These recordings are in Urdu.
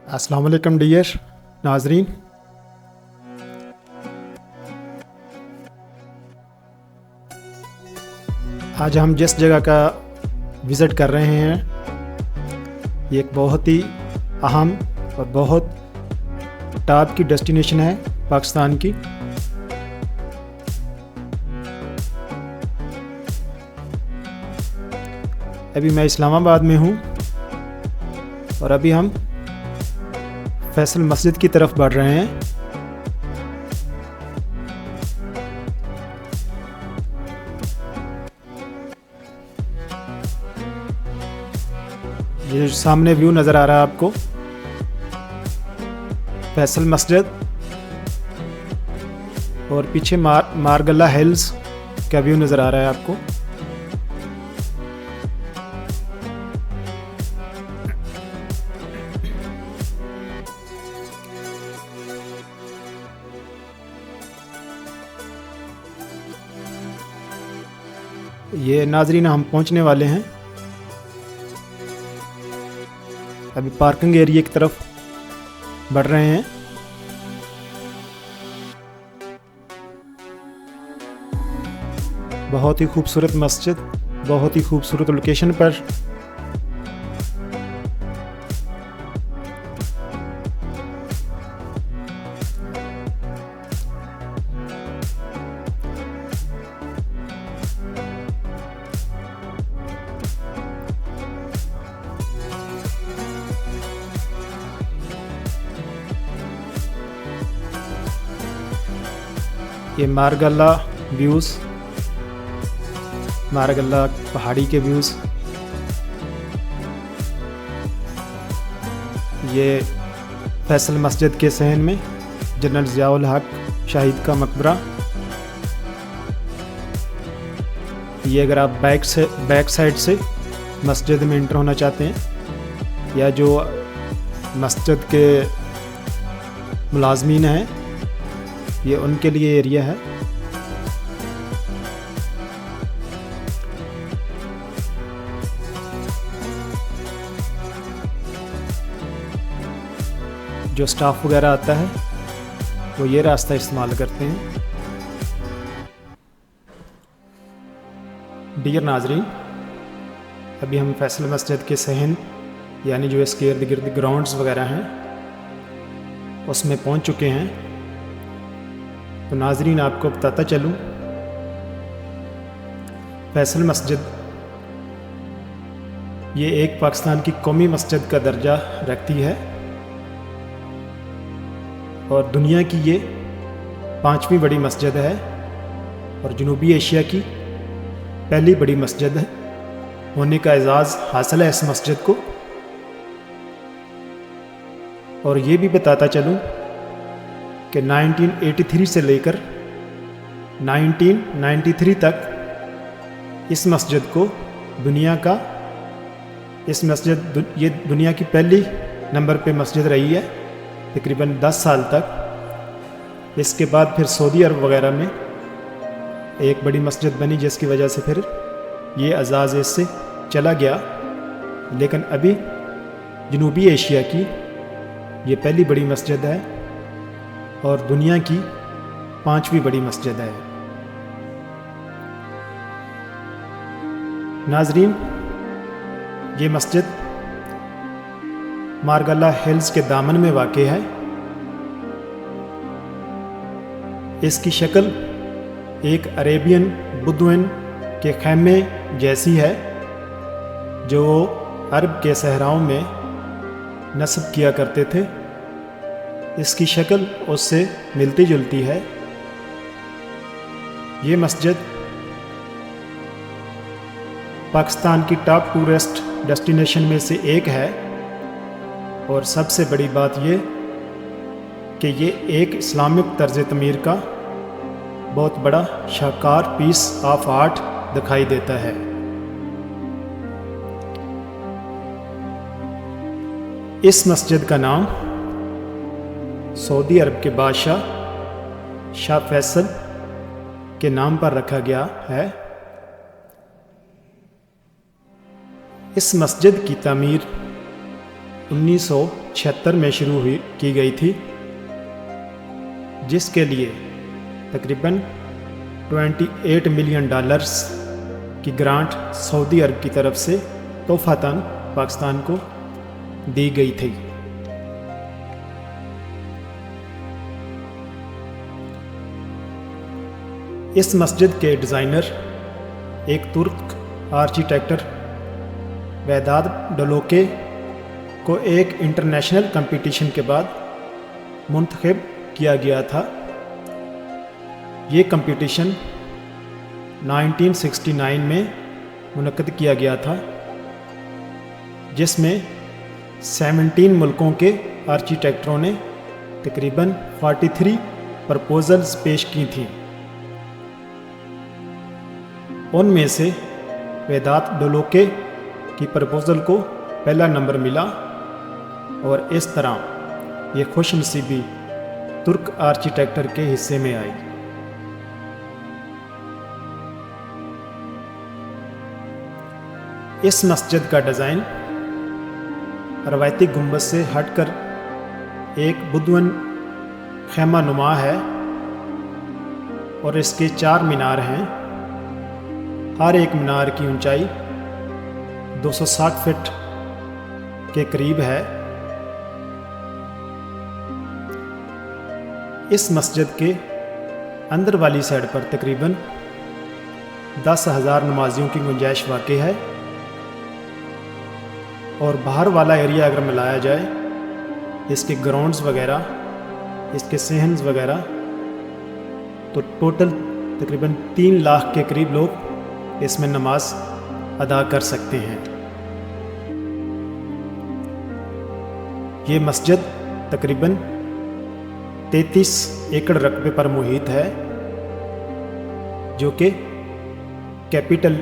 السلام علیکم ڈیئر ناظرین، آج ہم جس جگہ کا وزٹ کر رہے ہیں یہ ایک بہت ہی اہم اور بہت ٹاپ کی ڈیسٹینیشن ہے پاکستان کی۔ ابھی میں اسلام آباد میں ہوں اور ابھی ہم فیصل مسجد کی طرف بڑھ رہے ہیں۔ یہ سامنے ویو نظر آ رہا ہے آپ کو، فیصل مسجد، اور پیچھے مارگلہ ہلز کا ویو نظر آ رہا ہے آپ کو۔ یہ ناظرین ہم پہنچنے والے ہیں، ابھی پارکنگ ایریا کی طرف بڑھ رہے ہیں۔ بہت ہی خوبصورت مسجد، بہت ہی خوبصورت لوکیشن پر۔ یہ مارگلہ ویوز، مارگلہ پہاڑی کے ویوز۔ یہ فیصل مسجد کے صحن میں جنرل ضیاء الحق شہید کا مقبرہ۔ یہ اگر آپ بیک سائڈ سے مسجد میں انٹر ہونا چاہتے ہیں، یا جو مسجد کے ملازمین ہیں یہ ان کے لیے ایریا ہے۔ جو سٹاف وغیرہ آتا ہے وہ یہ راستہ استعمال کرتے ہیں۔ ڈیئر ناظرین، ابھی ہم فیصل مسجد کے صحن یعنی جو اس کے ارد گرد گراؤنڈز وغیرہ ہیں اس میں پہنچ چکے ہیں۔ تو ناظرین آپ کو بتاتا چلوں، فیصل مسجد یہ ایک پاکستان کی قومی مسجد کا درجہ رکھتی ہے اور دنیا کی یہ 5ویں بڑی مسجد ہے اور جنوبی ایشیا کی پہلی بڑی مسجد ہونے کا اعزاز حاصل ہے اس مسجد کو۔ اور یہ بھی بتاتا چلوں کہ 1983 سے لے کر 1993 تک اس مسجد کو یہ دنیا کی پہلی نمبر پہ مسجد رہی ہے تقریباً 10 سال تک۔ اس کے بعد پھر سعودی عرب وغیرہ میں ایک بڑی مسجد بنی جس کی وجہ سے پھر یہ اعزاز اس سے چلا گیا، لیکن ابھی جنوبی ایشیا کی یہ پہلی بڑی مسجد ہے اور دنیا کی 5ویں بڑی مسجد ہے۔ ناظرین، یہ مسجد مارگلہ ہلز کے دامن میں واقع ہے۔ اس کی شکل ایک عربین بدوین کے خیمے جیسی ہے جو عرب کے صحراؤں میں نصب کیا کرتے تھے۔ اس کی شکل اس سے ملتی جلتی ہے۔ یہ مسجد پاکستان کی ٹاپ ٹورسٹ ڈیسٹینیشن میں سے ایک ہے، اور سب سے بڑی بات یہ کہ یہ ایک اسلامک طرز تعمیر کا بہت بڑا شاہکار پیس آف آرٹ دکھائی دیتا ہے۔ اس مسجد کا نام سعودی عرب کے بادشاہ شاہ فیصل کے نام پر رکھا گیا ہے۔ اس مسجد کی تعمیر 1976 میں شروع کی گئی تھی، جس کے لیے تقریباً $28 ملین کی گرانٹ سعودی عرب کی طرف سے تحفۃً پاکستان کو دی گئی تھی۔ اس مسجد کے ڈیزائنر ایک ترک آرکیٹیکٹ ویداد ڈولوکے کو ایک انٹرنیشنل کمپٹیشن کے بعد منتخب کیا گیا تھا۔ یہ کمپٹیشن 1969 میں منعقد کیا گیا تھا، جس میں 17 ملکوں کے آرکیٹیکٹوں نے تقریباً 43 پرپوزلز پیش کی تھیں۔ ان میں سے ویدات ڈولوکے کی پرپوزل کو پہلا نمبر ملا، اور اس طرح یہ خوش نصیبی ترک آرکیٹیکٹر کے حصے میں آئی۔ اس مسجد کا ڈیزائن روایتی گنبد سے ہٹ کر ایک بدون خیمہ نما ہے، اور اس کے 4 مینار ہیں۔ ہر ایک مینار کی اونچائی 260 فٹ کے قریب ہے۔ اس مسجد کے اندر والی سائڈ پر تقریباً 10,000 نمازیوں کی گنجائش واقع ہے، اور باہر والا ایریا اگر ملایا جائے، اس کے گراؤنڈز وغیرہ، اس کے صحنز وغیرہ، تو ٹوٹل تقریباً 3 لاکھ کے قریب لوگ اس میں نماز ادا کر سکتے ہیں۔ یہ مسجد تقریباً 33 ایکڑ رقبے پر محیط ہے، جو کہ کیپٹل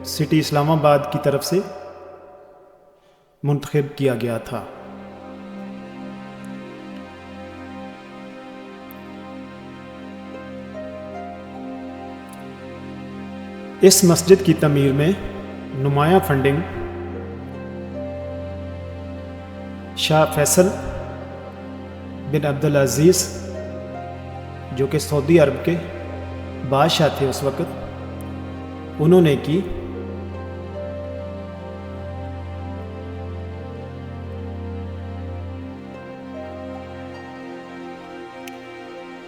سٹی اسلام آباد کی طرف سے منتخب کیا گیا تھا۔ اس مسجد کی تعمیر میں نمایاں فنڈنگ شاہ فیصل بن عبدالعزیز، جو کہ سعودی عرب کے بادشاہ تھے اس وقت، انہوں نے کی۔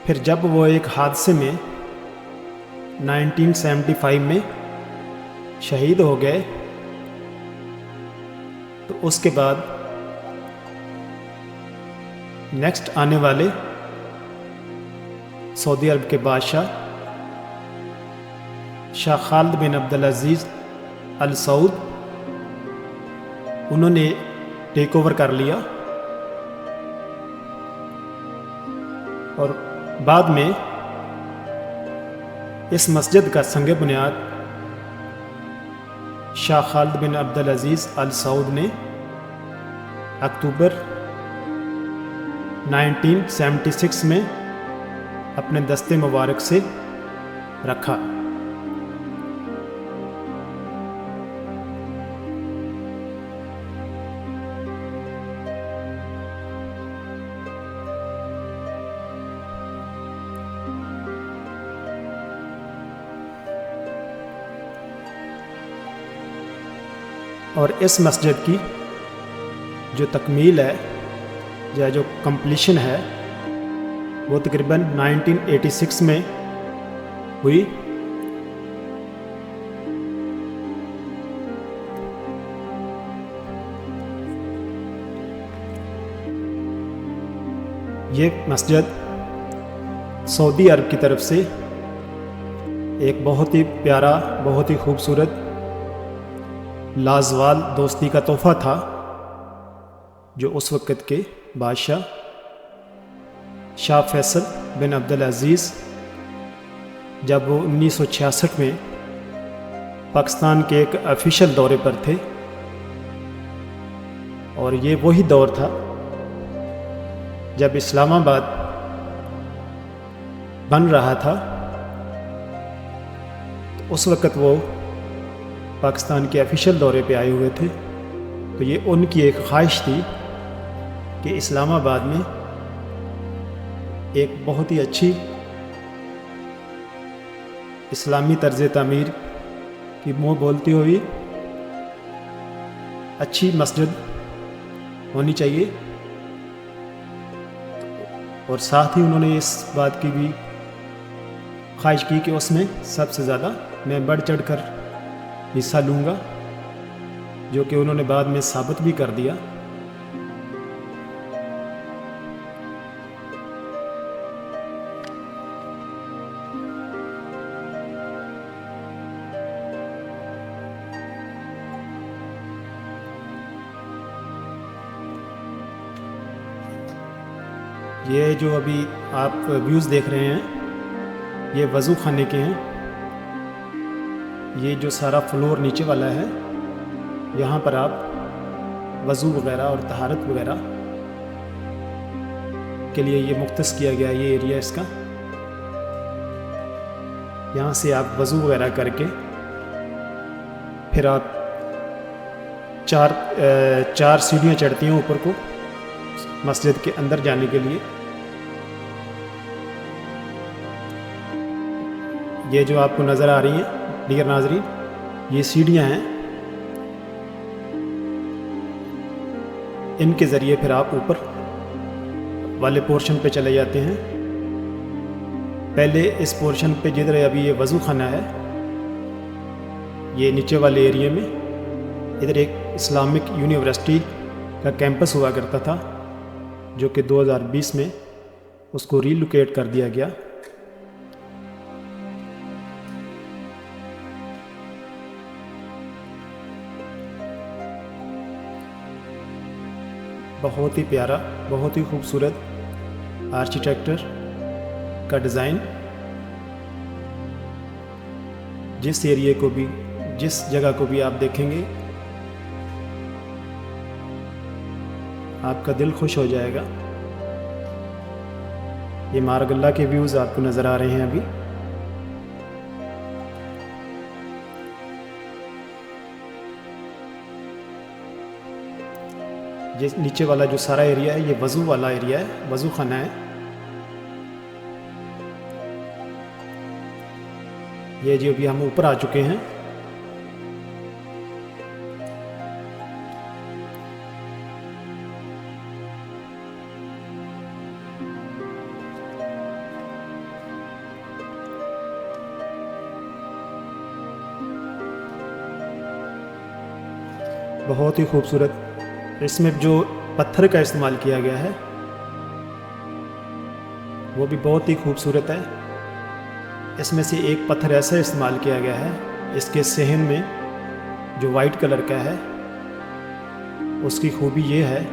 پھر جب وہ ایک حادثے میں 1975 میں شہید ہو گئے، تو اس کے بعد نیکسٹ آنے والے سعودی عرب کے بادشاہ شاہ خالد بن عبدالعزیز ال سعود، انہوں نے ٹیک اوور کر لیا، اور بعد میں اس مسجد کا سنگ بنیاد شاہ خالد بن عبدالعزیز ال سعود نے اکتوبر 1976 میں اپنے دستے مبارک سے رکھا۔ اور اس مسجد کی جو تکمیل ہے یا جو کمپلیشن ہے، وہ تقریباً 1986 میں ہوئی۔ یہ مسجد سعودی عرب کی طرف سے ایک بہت ہی پیارا، بہت ہی خوبصورت، لازوال دوستی کا تحفہ تھا، جو اس وقت کے بادشاہ شاہ فیصل بن عبدالعزیز جب وہ 1966 میں پاکستان کے ایک آفیشیل دورے پر تھے، اور یہ وہی دور تھا جب اسلام آباد بن رہا تھا، تو اس وقت وہ پاکستان کے آفیشیل دورے پہ آئے ہوئے تھے۔ تو یہ ان کی ایک خواہش تھی کہ اسلام آباد میں ایک بہت ہی اچھی اسلامی طرز تعمیر کی منہ بولتی ہوئی اچھی مسجد ہونی چاہیے، اور ساتھ ہی انہوں نے اس بات کی بھی خواہش کی کہ اس میں سب سے زیادہ میں بڑھ چڑھ کر حصہ لوں گا، جو کہ انہوں نے بعد میں ثابت بھی کر دیا۔ یہ جو ابھی آپ ویوز دیکھ رہے ہیں یہ وضو خانے کے ہیں۔ یہ جو سارا فلور نیچے والا ہے یہاں پر آپ وضو وغیرہ اور طہارت وغیرہ کے لیے یہ مختص کیا گیا یہ ایریا اس کا۔ یہاں سے آپ وضو وغیرہ کر کے پھر آپ چار سیڑھیاں چڑھتی ہیں اوپر کو مسجد کے اندر جانے کے لیے۔ یہ جو آپ کو نظر آ رہی ہیں ڈیئر ناظرین، یہ سیڑھیاں ہیں، ان کے ذریعے پھر آپ اوپر والے پورشن پہ چلے جاتے ہیں۔ پہلے اس پورشن پہ جدھر ابھی یہ وضو خانہ ہے، یہ نیچے والے ایریے میں ادھر ایک اسلامک یونیورسٹی کا کیمپس ہوا کرتا تھا، جو کہ 2020 میں اس کو ری لوکیٹ کر دیا گیا۔ بہت ہی پیارا، بہت ہی خوبصورت آرکیٹیکچر کا ڈیزائن، جس ایریے کو بھی جس جگہ کو بھی آپ دیکھیں گے آپ کا دل خوش ہو جائے گا۔ یہ مارگ اللہ کے ویوز آپ کو نظر آ رہے ہیں ابھی۔ یہ نیچے والا جو سارا ایریا ہے یہ وضو والا ایریا ہے، وضو خانہ ہے۔ یہ جو ابھی ہم اوپر آ چکے ہیں، بہت ہی خوبصورت۔ اس میں جو پتھر کا استعمال کیا گیا ہے وہ بھی بہت ہی خوبصورت ہے۔ اس میں سے ایک پتھر ایسا استعمال کیا گیا ہے، اس کے صحن میں جو وائٹ کلر کا ہے، اس کی خوبی یہ ہے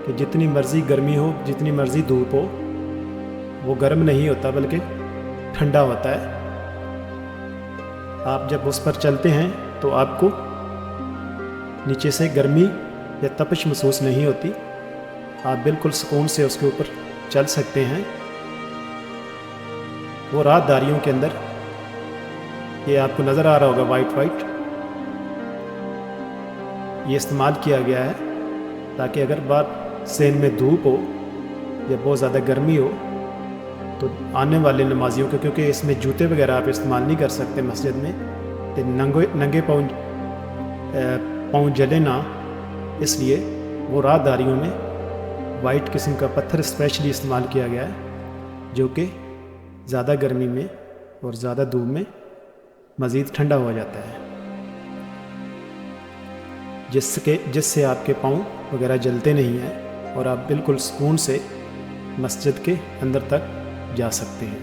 کہ جتنی مرضی گرمی ہو، جتنی مرضی دھوپ ہو، وہ گرم نہیں ہوتا بلکہ ٹھنڈا ہوتا ہے۔ آپ جب اس پر چلتے ہیں تو آپ کو نیچے سے گرمی یا تپش محسوس نہیں ہوتی، آپ بالکل سکون سے اس کے اوپر چل سکتے ہیں۔ وہ رات داریوں کے اندر یہ آپ کو نظر آ رہا ہوگا وائٹ یہ استعمال کیا گیا ہے تاکہ اگر بات صحن میں دھوپ ہو یا بہت زیادہ گرمی ہو تو آنے والے نمازیوں کے، کیونکہ اس میں جوتے وغیرہ آپ استعمال نہیں کر سکتے مسجد میں، تو ننگے پاؤں جلے نہ، اس لیے وہ رات داریوں میں وائٹ قسم کا پتھر اسپیشلی استعمال کیا گیا ہے، جو کہ زیادہ گرمی میں اور زیادہ دھوپ میں مزید ٹھنڈا ہو جاتا ہے، جس سے آپ کے پاؤں وغیرہ جلتے نہیں ہیں اور آپ بالکل سکون سے مسجد کے اندر تک جا سکتے ہیں۔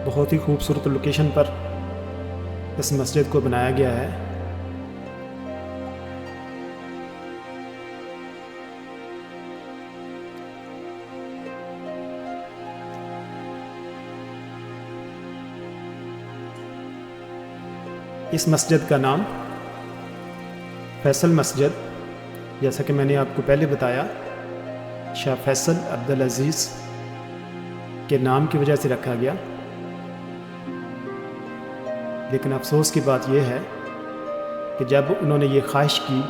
بہت ہی خوبصورت لوکیشن پر اس مسجد کو بنایا گیا ہے۔ اس مسجد کا نام فیصل مسجد، جیسا کہ میں نے آپ کو پہلے بتایا شاہ فیصل عبدالعزیز کے نام کی وجہ سے رکھا گیا، لیکن افسوس کی بات یہ ہے کہ جب انہوں نے یہ خواہش کی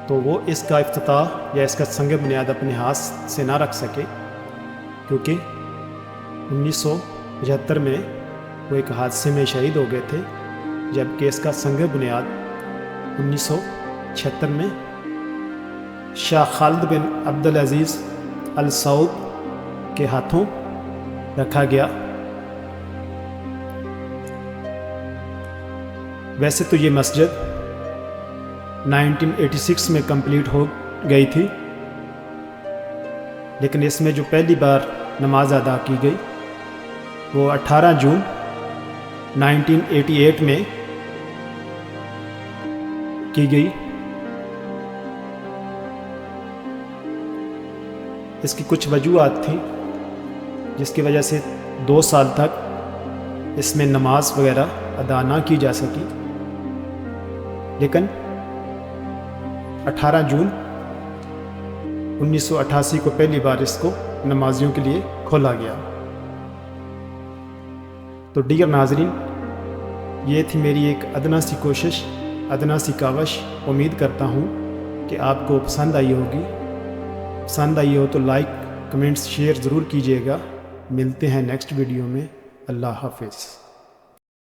تو وہ اس کا افتتاح یا اس کا سنگ بنیاد اپنے ہاتھ سے نہ رکھ سکے، کیونکہ 1975 میں وہ ایک حادثے میں شہید ہو گئے تھے، جبکہ اس کا سنگ بنیاد 1976 میں شاہ خالد بن عبدالعزیز ال سعود کے ہاتھوں رکھا گیا۔ ویسے تو یہ مسجد 1986 میں کمپلیٹ ہو گئی تھی، لیکن اس میں جو پہلی بار نماز ادا کی گئی وہ 18 جون 1988 میں کی گئی۔ اس کی کچھ وجوہات تھیں جس کی وجہ سے 2 سال تک اس میں نماز وغیرہ ادا نہ کی جا سکی، لیکن 18 جون 1988 کو پہلی بار اس کو نمازیوں کے لیے کھولا گیا۔ تو ڈیئر ناظرین، یہ تھی میری ایک ادنا سی کوشش، ادنا سی کاوش۔ امید کرتا ہوں کہ آپ کو پسند آئی ہوگی۔ پسند آئی ہو تو لائک، کمنٹس، شیئر ضرور کیجیے گا۔ ملتے ہیں نیکسٹ ویڈیو میں۔ اللہ حافظ۔